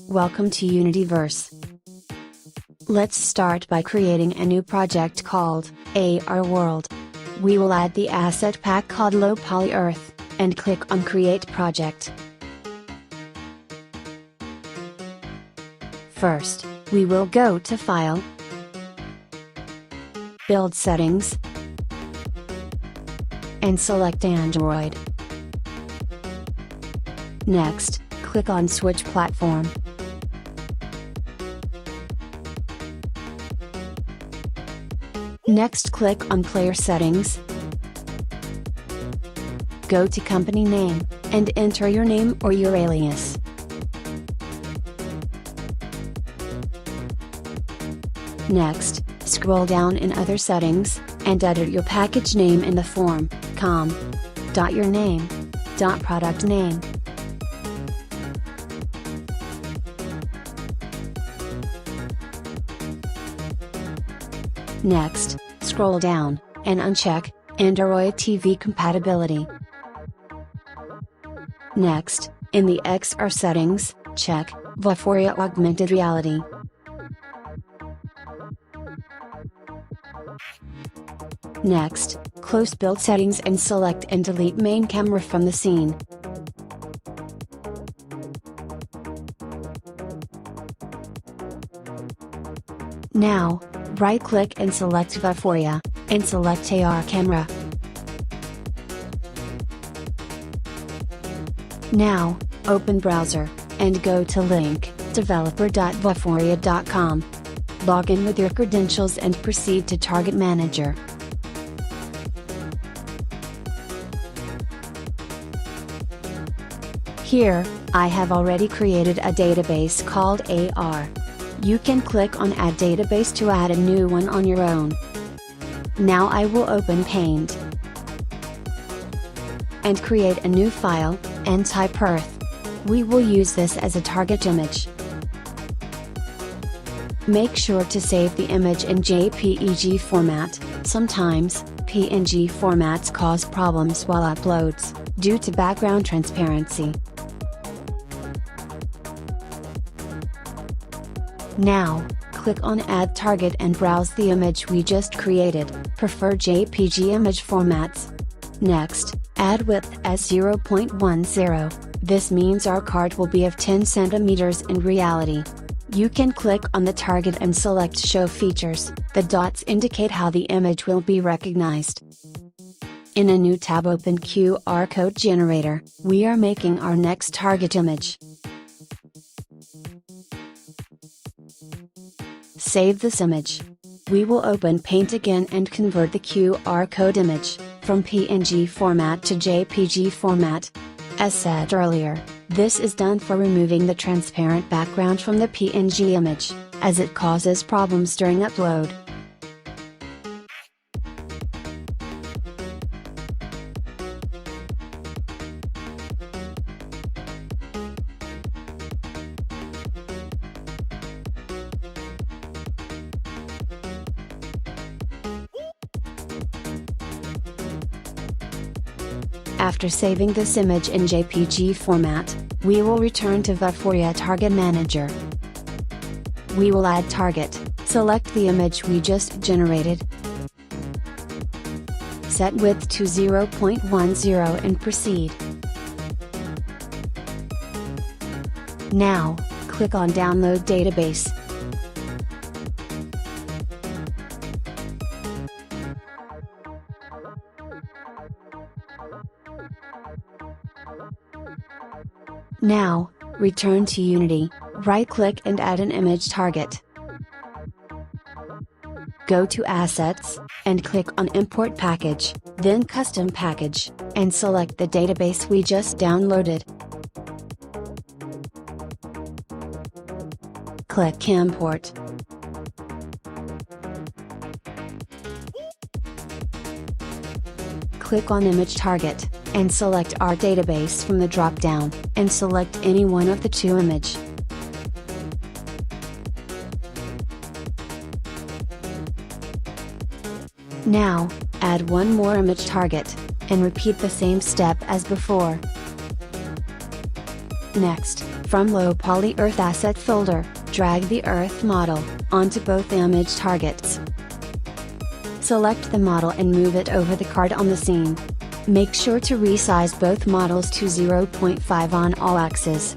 Welcome to Unityverse. Let's start by creating a new project called AR World. We will add the asset pack called Low Poly Earth, and click on Create Project. First, we will go to File, Build Settings, and select Android. Next, click on Switch Platform. Next, click on Player Settings. Go to Company Name, and enter your name or your alias. Next, scroll down in Other Settings, and edit your package name in the form, .your name, .product name. Next, scroll down, and uncheck, Android TV compatibility. Next, in the XR settings, check, Vuforia Augmented Reality. Next, close build settings and select and delete main camera from the scene. Now, right-click and select Vuforia, and select AR camera. Now, open browser, and go to link, developer.vuforia.com. Log in with your credentials and proceed to Target Manager. Here, I have already created a database called AR. You can click on Add Database to add a new one on your own. Now I will open Paint and create a new file, and type Earth. We will use this as a target image. Make sure to save the image in JPEG format. Sometimes, PNG formats cause problems while uploads, due to background transparency. Now, click on Add Target and browse the image we just created, prefer JPG image formats. Next, add width as 0.10, this means our card will be of 10 cm in reality. You can click on the target and select Show Features, the dots indicate how the image will be recognized. In a new tab, open QR Code Generator, we are making our next target image. Save this image. We will open Paint again and convert the QR code image, from PNG format to JPG format. As said earlier, this is done for removing the transparent background from the PNG image, as it causes problems during upload. After saving this image in JPG format, we will return to Vuforia Target Manager. We will add target, select the image we just generated. Set width to 0.10 and proceed. Now, click on Download Database. Now, return to Unity, right-click and add an image target. Go to Assets, and click on Import Package, then Custom Package, and select the database we just downloaded. Click Import. Click on Image Target, and select our database from the drop-down, and select any one of the two images. Now, add one more image target, and repeat the same step as before. Next, From Low Poly Earth Asset folder, drag the Earth model onto both image targets. Select the model and move it over the card on the scene. Make sure to resize both models to 0.5 on all axes.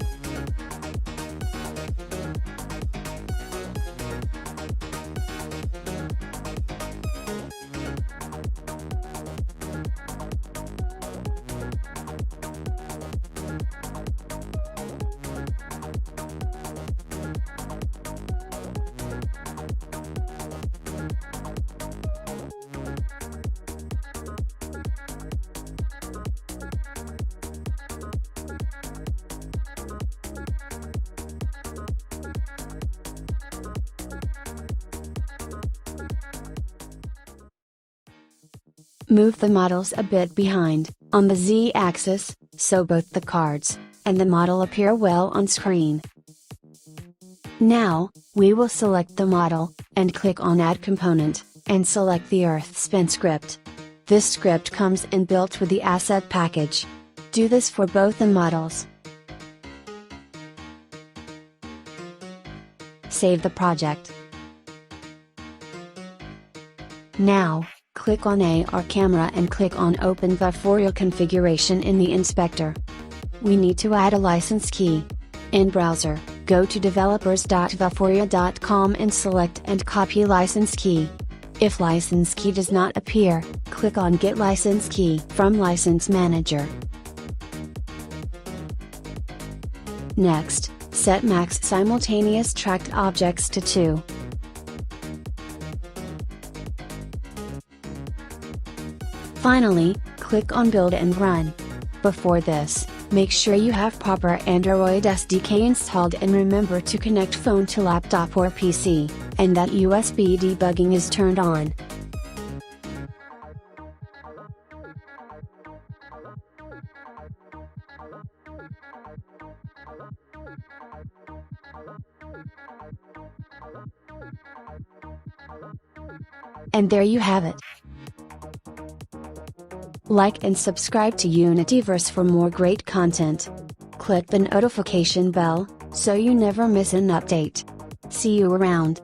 Move the models a bit behind, on the Z-axis, so both the cards and the model appear well on screen. Now, we will select the model, and click on Add Component, and select the Earth Spin script. This script comes inbuilt with the asset package. Do this for both the models. Save the project. Now, click on AR camera and click on Open Vuforia configuration in the inspector. We need to add a license key. In browser, go to developers.vuforia.com and select and copy license key. If license key does not appear, click on Get License Key from License Manager. Next, set max simultaneous tracked objects to 2. Finally, click on Build and Run. Before this, make sure you have proper Android SDK installed and remember to connect phone to laptop or PC, and that USB debugging is turned on. And there you have it. Like and subscribe to Unityverse for more great content. Click the notification bell, so you never miss an update. See you around.